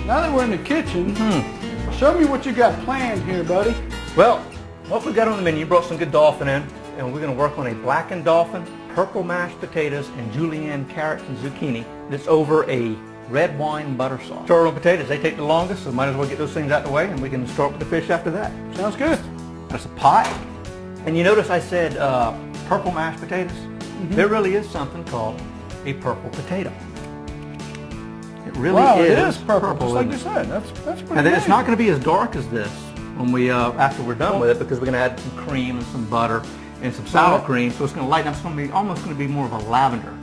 now that we're in the kitchen, show me what you got planned here, buddy. Well, what we got on the menu, brought some good dolphin in, and we're going to work on a blackened dolphin, purple mashed potatoes, and julienne carrots and zucchini. That's over a red wine butter sauce. Chorro potatoes, they take the longest, so might as well get those things out of the way, and we can start with the fish after that. Sounds good. That's a pot. And you notice I said purple mashed potatoes? There really is something called a purple potato. It really it is purple, just like you said. That's pretty And then nice. it's not going to be as dark as this when we after we're done with it, because we're going to add some cream and some butter and some sour cream, so it's going to lighten up. It's going to be almost going to be more of a lavender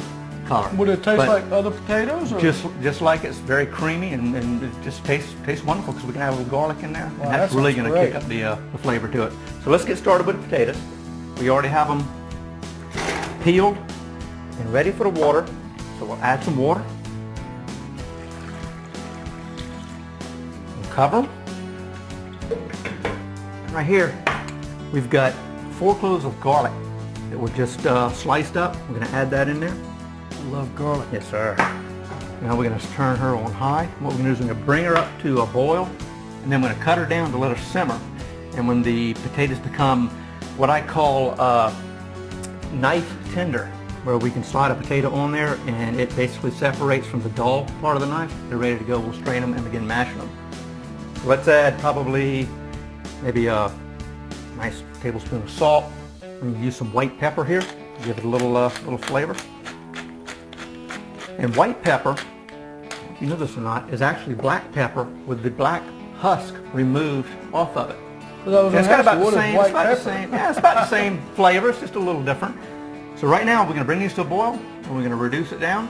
color. Would it taste like other potatoes? Or? Just like it's very creamy, and it just tastes wonderful, because we can add a little garlic in there, and Wow, that's really going to kick up the flavor to it. So let's get started with the potatoes. We already have them peeled and ready for the water, so we'll add some water. We'll cover them. Right here, we've got 4 cloves of garlic that were just sliced up. We're going to add that in there. I love garlic. Yes, sir. Now we're going to turn her on high. What we're going to do is we're going to bring her up to a boil, and then we're going to cut her down to let her simmer. And when the potatoes become what I call knife tender, where we can slide a potato on there and it basically separates from the dull part of the knife, they're ready to go. We'll strain them and begin mashing them. So let's add probably maybe a nice tablespoon of salt. We're going to use some white pepper here to give it a little flavor. And white pepper, if you know this or not, is actually black pepper with the black husk removed off of it. It's got about the same, it's about the same flavor, it's just a little different. So right now we're going to bring these to a boil, and we're going to reduce it down,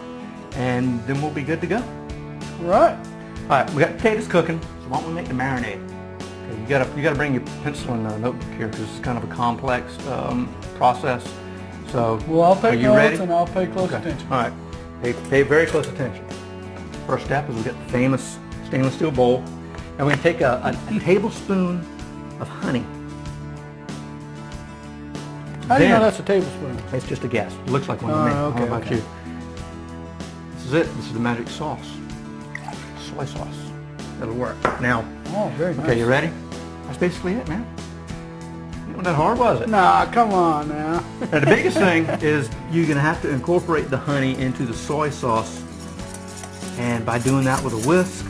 and then we'll be good to go. Right. All right, we got potatoes cooking, so why don't we make the marinade? Okay, you got to bring your pencil and notebook here, because it's kind of a complex process. So, well, I'll take notes ready? and I'll pay close attention. All right, pay very close attention. First step is we get the famous stainless steel bowl, and we're going to take a tablespoon of honey. How do you know that's a tablespoon? It's just a guess. It looks like one to me. Okay, How about you? This is it. This is the magic sauce. Soy sauce. That'll work. Now, very nice. Okay, you ready? That's basically it, man. It wasn't that hard, was it? Nah, come on now. Now, the biggest thing is you're going to have to incorporate the honey into the soy sauce. And by doing that with a whisk,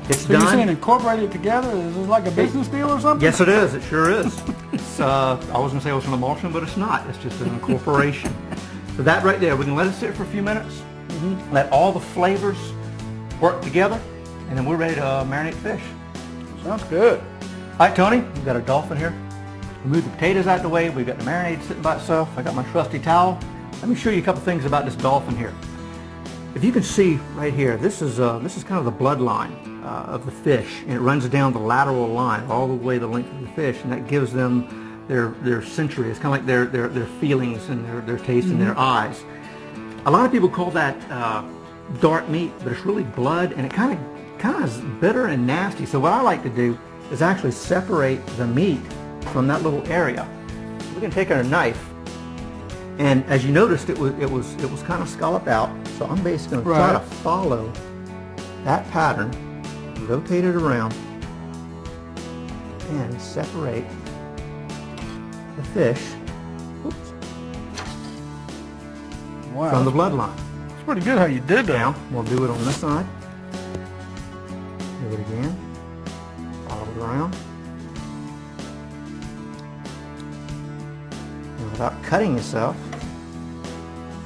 it's so done. You're saying incorporate it together? Is this like a business deal or something? Yes, it is. It sure is. It's, I was going to say it was an emulsion, but it's not. It's just an incorporation. So that right there, we can let it sit for a few minutes, let all the flavors work together, and then we're ready to marinate fish. Sounds good. All right, Tony, we've got our dolphin here. We moved the potatoes out of the way. We've got the marinade sitting by itself. I got my trusty towel. Let me show you a couple things about this dolphin here. If you can see right here, this is kind of the bloodline of the fish, and it runs down the lateral line all the way the length of the fish, and that gives them their sensory. It's kind of like their feelings and their taste and their eyes. A lot of people call that dark meat, but it's really blood, and it kind of is bitter and nasty. So what I like to do is actually separate the meat from that little area. We're going to take our knife, and as you noticed, it was kind of scalloped out. So I'm basically going to try to follow that pattern, rotate it around, and separate the fish from the bloodline. It's pretty good how you did that. Now, we'll do it on this side. Do it again. Follow it around. And without cutting yourself,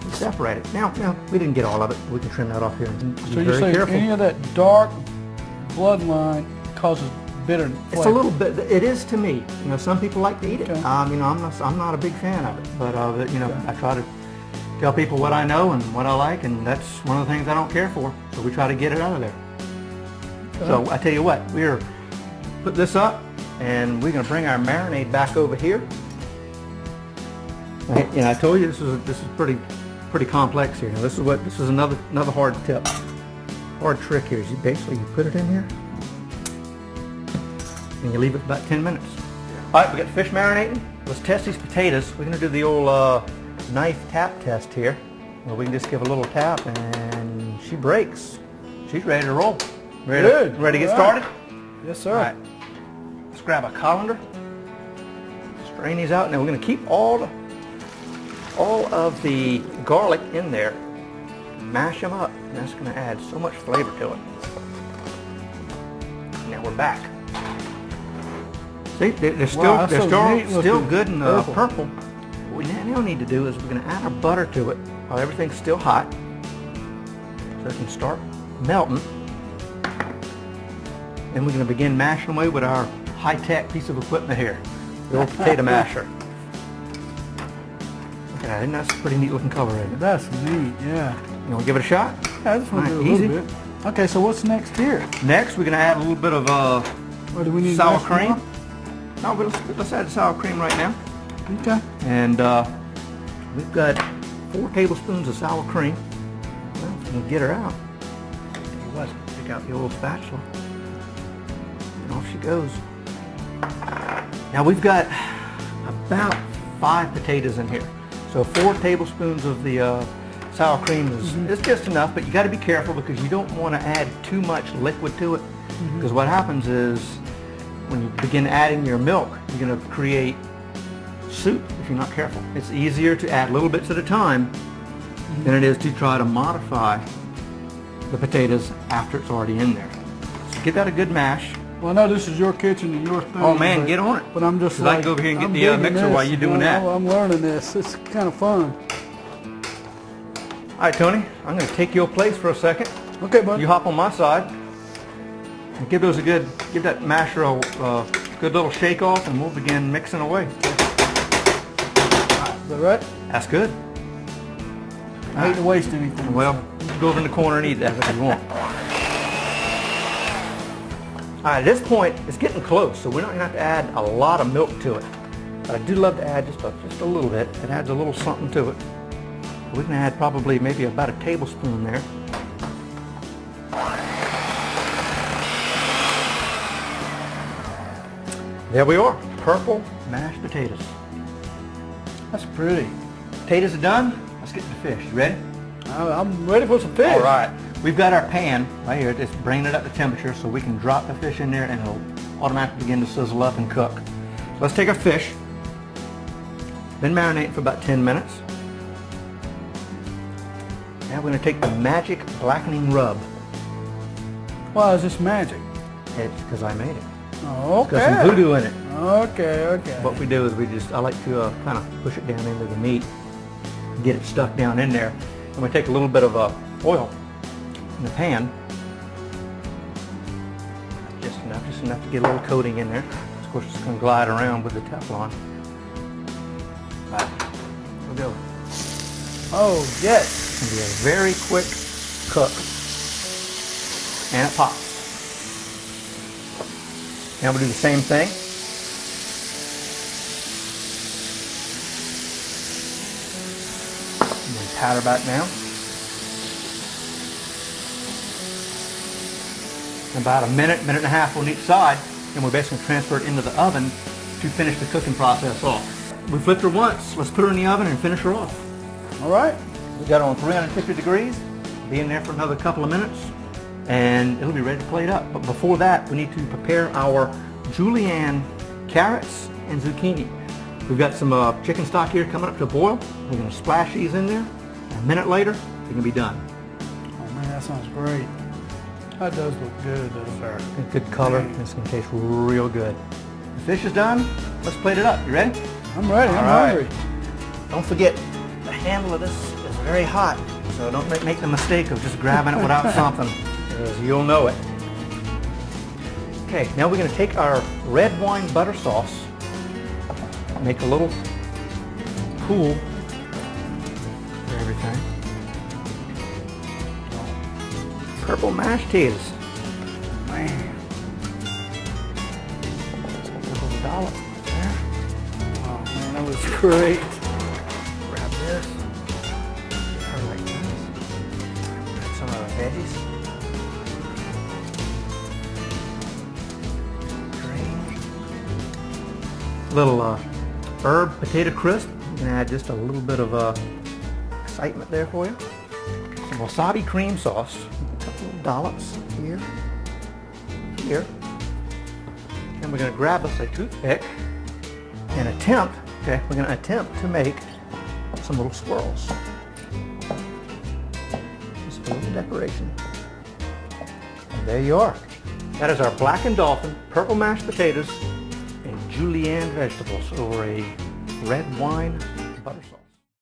you separate it. Now, we didn't get all of it. We can trim that off here. So you say any of that dark bloodline causes bitter flavor? It's a little bit. It is to me. You know, some people like to eat it. I'm not a big fan of it, but I try to tell people what I know and what I like, and that's one of the things I don't care for. So we try to get it out of there. So I tell you what, we're put this up, and we're going to bring our marinade back over here. I told you this is pretty complex here. Now this is another hard tip, hard trick here. Is you put it in here, and you leave it about 10 minutes. All right, we got the fish marinating. Let's test these potatoes. We're going to do the old knife tap test here. Well, we can just give a little tap, and she breaks. She's ready to roll. Good. Ready to get All right. started? Yes, sir. All right. Let's grab a colander. Strain these out. Now we're going to keep all of the garlic in there. Mash them up. And that's going to add so much flavor to it. Now we're back. See, they're still still good and purple. What we now need to do is we're going to add our butter to it while everything's still hot, so it can start melting. And we're going to begin mashing away with our high-tech piece of equipment here, the old potato masher. Look at that, isn't that a pretty neat looking color, isn't it? That's neat, yeah. You want to give it a shot? Yeah, I just want to do a little bit. Okay, so what's next here? Next, we're going to add a little bit of do we need sour cream. No, but let's add the sour cream right now. Okay. And we've got 4 tablespoons of sour cream. Well, if we can get her out. Pick out the old spatula. And off she goes. Now we've got about 5 potatoes in here. So 4 tablespoons of the sour cream is just enough, but you got to be careful because you don't want to add too much liquid to it. Because what happens is when you begin adding your milk, you're going to create soup if you're not careful. It's easier to add little bits at a time than it is to try to modify the potatoes after it's already in there. So give that a good mash. Well, I know this is your kitchen and your thing. Oh man, get on it. But I'm just I can go over here and get the mixer while you're doing that. I'm learning this. It's kind of fun. All right, Tony, I'm going to take your place for a second. Okay, buddy. You hop on my side and give that masher a good little shake off, and we'll begin mixing away. Is that right? That's good. I hate to waste anything. Well, go over in the corner and eat that if you want. All right, at this point, it's getting close, so we're not going to have to add a lot of milk to it. But I do love to add just a little bit. It adds a little something to it. We can add probably maybe about a tablespoon there. There we are, purple mashed potatoes. That's pretty. Potatoes are done. Let's get to the fish. You ready? I'm ready for some fish. All right. We've got our pan right here. It's bringing it up to temperature so we can drop the fish in there and it'll automatically begin to sizzle up and cook. So let's take our fish. Been marinating for about 10 minutes. Now we're going to take the magic blackening rub. Why is this magic? It's because I made it. Oh, okay. It's got some voodoo in it. Okay, okay. What we do is I like to kind of push it down into the meat, get it stuck down in there. And we take a little bit of oil in the pan. Just enough to get a little coating in there. Of course, it's going to glide around with the Teflon. Right. We'll go. Oh, yes. It's going to be a very quick cook. And it pops. Now we'll do the same thing. And then pat her back down. About a minute and a half on each side, and we're basically transfer it into the oven to finish the cooking process off. We flipped her once. Let's put her in the oven and finish her off. All right. We got it on 350 degrees. Be in there for another couple of minutes, and it'll be ready to plate up. But before that, we need to prepare our julienne carrots and zucchini. We've got some chicken stock here coming up to a boil. We're going to splash these in there. And a minute later, they're going to be done. Oh man, that sounds great. That does look good, doesn't it? Good color. It's going to taste real good. The fish is done. Let's plate it up. You ready? I'm ready. I'm hungry. Don't forget, the handle of this is very hot, so don't make the mistake of just grabbing it without something, because you'll know it. Okay, now we're going to take our red wine butter sauce, make a little pool for everything. Purple mashed potatoes. Man. A little dollop there. Oh man, that was great. Grab this. Get her like this. Grab some of the veggies. Little herb potato crisp. I'm going to add just a little bit of excitement there for you. Some wasabi cream sauce. A couple of dollops here. here. And we're going to grab us a toothpick and we're going to attempt to make some little swirls. Just for a little decoration. And there you are. That is our Blackened Dolphin, purple mashed potatoes, and julienne vegetables over a red wine butter sauce.